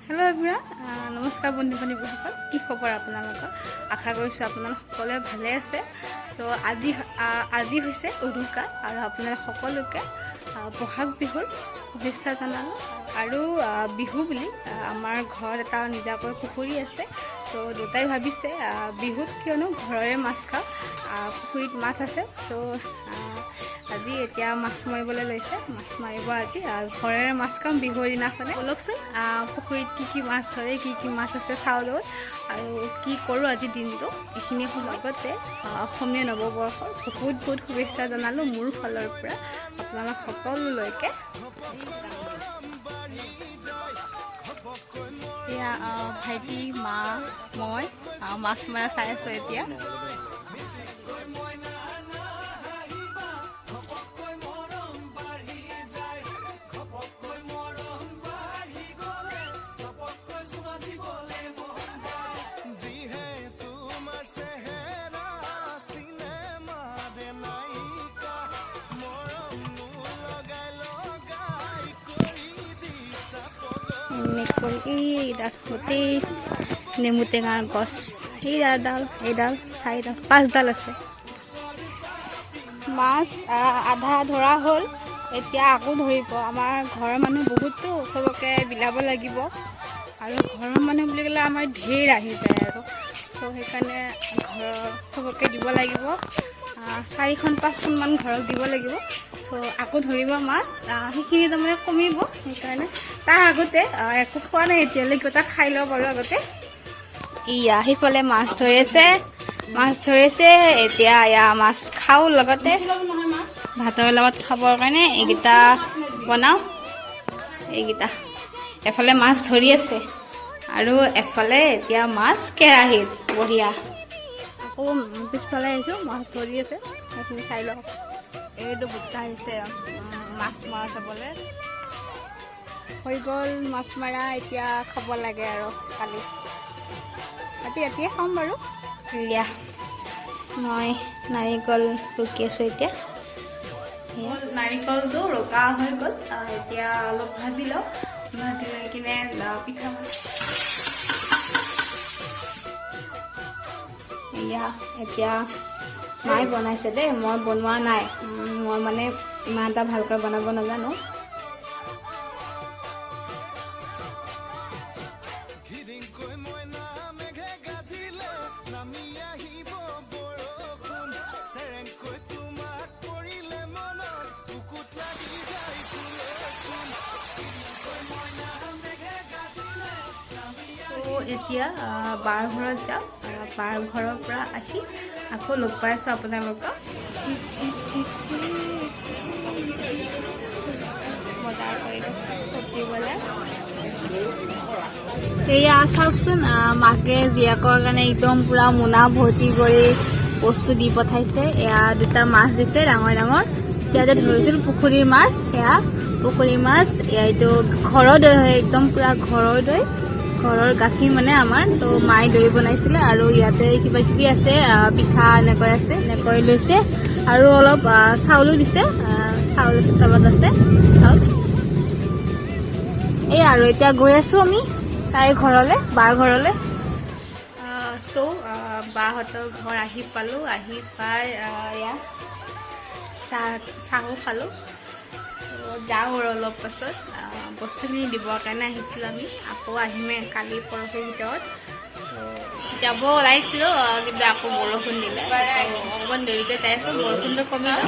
hello everyone नमस्कार बंधु बान्धवीসকল কি খবৰ আপোনালোকৰ আশা কৰিছো আপোনালোক সকলোৱে ভালে আছে সো আজি হৈছে উৰুকা আৰু আপোনালোক সকলোকে বহাগ বিহুৰ শুভেচ্ছা জনালো আৰু বিহু বুলি আমাৰ ঘৰত এটা নিজাকৈ পুখুৰী আছে সো দুটাই ভাবিছে বিহুত কিয়নো ঘৰৰে মাছ খাও পুখুৰীত মাছ আছে সো আজি এতিয়া মাছ মাৰিবলৈ লৈছে মাছ মাৰিব আজি ঘৰৰে মাছ খাম বিহুৰ দিনাখনে বলকচোন পুখুৰীত কি মাছ ধৰে কি মাছ আছে চাউলত আৰু কি কৰোঁ আজি দিনটো এইখিনি লগতে অসমীয়া নৱবৰ্ষৰ বহুত শুভেচ্ছা জনালোঁ মোৰ ফালৰ পৰা আপোনালোক সকলোলৈকে এয়া ভাইটি মা মই মাছ মৰা চাই আছোঁ এতিয়া গোটেই নেমু টেঙাৰ গছ এইডাল 4-5ডাল আছে মাছ আধা ধৰা হ'ল এতিয়া আকৌ ধৰিব আমাৰ ঘৰৰ মানুহ বহুতো চবকে বিলাব লাগিব আৰু ঘৰৰ মানুহ বুলি ক'লে আমাৰ ঢেৰ আহি যায় আৰু তো সেইকাৰণে ঘৰৰ চবকে দিব লাগিব 4-5খন মান ঘৰক দিব লাগিব সো আকৌ ধৰিব মাছ সেইখিনি তাৰমানে কমিব সেইকাৰণে তাৰ আগতে একো খোৱা নাই এতিয়ালৈকে এটা খাই লওঁ বাৰু আগতে ইয়া সেইফালে মাছ ধৰিছে এতিয়া মাছ খাওঁ লগতে ভাতৰ লগত খাবৰ কাৰণে এইকেইটা বনাওঁ এইকেইটা এফালে মাছ ধৰি আছে আৰু এফালে এতিয়া মাছ কেৰাহীত বঢ়িয়া আকৌ পিছফালে আহিছোঁ মাছ ধৰি আছে সেইখিনি খাই লওঁ এইটো বুটা আহিছে মাছ মৰা চাবলৈ হৈ গ'ল মাছ মৰা এতিয়া খাব লাগে আৰু কালি ৰাতিয়ে খাম বাৰু দিয়া মই নাৰিকল ৰুকি আছোঁ এতিয়া নাৰিকলটো ৰুকা হৈ গ'ল এতিয়া অলপ ভাজি লওঁ ভাজি লৈ কিনে পিঠা এতিয়া মায়ে বনাইছে দেই মই বনোৱা নাই মই মানে ইমান এটা ভালকৈ বনাব নাজানো এতিয়া বাৰ ঘৰত যাওঁ বাৰ ঘৰৰ পৰা আহি আকৌ লগ পাই আছোঁ আপোনালোকক বজাৰ কৰিলোঁ চব্জি বজাৰ এয়া চাওকচোন মাকে জীয়েকৰ কাৰণে একদম পুৰা মোনা ভৰ্তি কৰি বস্তু দি পঠাইছে এয়া দুটা মাছ দিছে ডাঙৰ এতিয়া যে ধৰিছিল পুখুৰীৰ মাছ এয়া পুখুৰীৰ মাছ এইটো ঘৰৰ দৈ হয় একদম পুৰা ঘৰৰ দৈ ঘৰৰ গাখীৰ মানে আমাৰ তো মায়ে দৈ বনাইছিলে আৰু ইয়াতে কিবা কিবি আছে পিঠা এনেকৈ লৈছে আৰু অলপ চাউলো দিছে চাউল আছে তলত আছে চাউল এই আৰু এতিয়া গৈ আছোঁ আমি তাইৰ ঘৰলৈ বাৰ ঘৰলৈ বাহঁতৰ ঘৰ আহি পালোঁ আহি পাই ইয়াত চাহো খালোঁ যাওঁ আৰু অলপ পাছত বস্তুখিনি দিবৰ কাৰণে আহিছিলোঁ আমি আকৌ আহিমে কালি পৰহিৰ ভিতৰত যাব ওলাইছিলোঁ কিন্তু আকৌ বৰষুণ দিলে অকণমান দেৰিকৈ যাই আছোঁ বৰষুণটো কমি গ'ল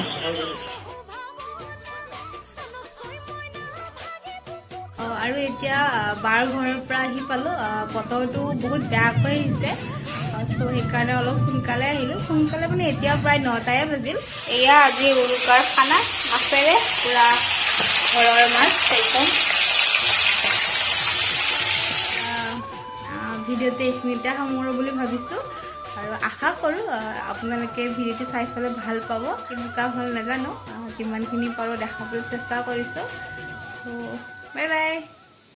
আৰু এতিয়া বাৰ ঘৰৰ পৰা আহি পালোঁ বতৰটো বহুত বেয়াকৈ আহিছে চ' সেইকাৰণে অলপ সোনকালে আহিলোঁ সোনকালে মানে এতিয়া প্ৰায় 9টাই বাজিল এয়া আজি উৰুকাৰ খানা মাছেৰে পূৰা ঘৰৰ মাছ একদম ভিডিঅ'টো এইখিনিতে সামৰোঁ বুলি ভাবিছোঁ আৰু আশা কৰোঁ আপোনালোকে ভিডিঅ'টো চাই পেলাই ভাল পাব কেনেকুৱা হ'ল নাজানো যিমানখিনি পাৰোঁ দেখাবলৈ চেষ্টা কৰিছোঁ চ' বাই বাই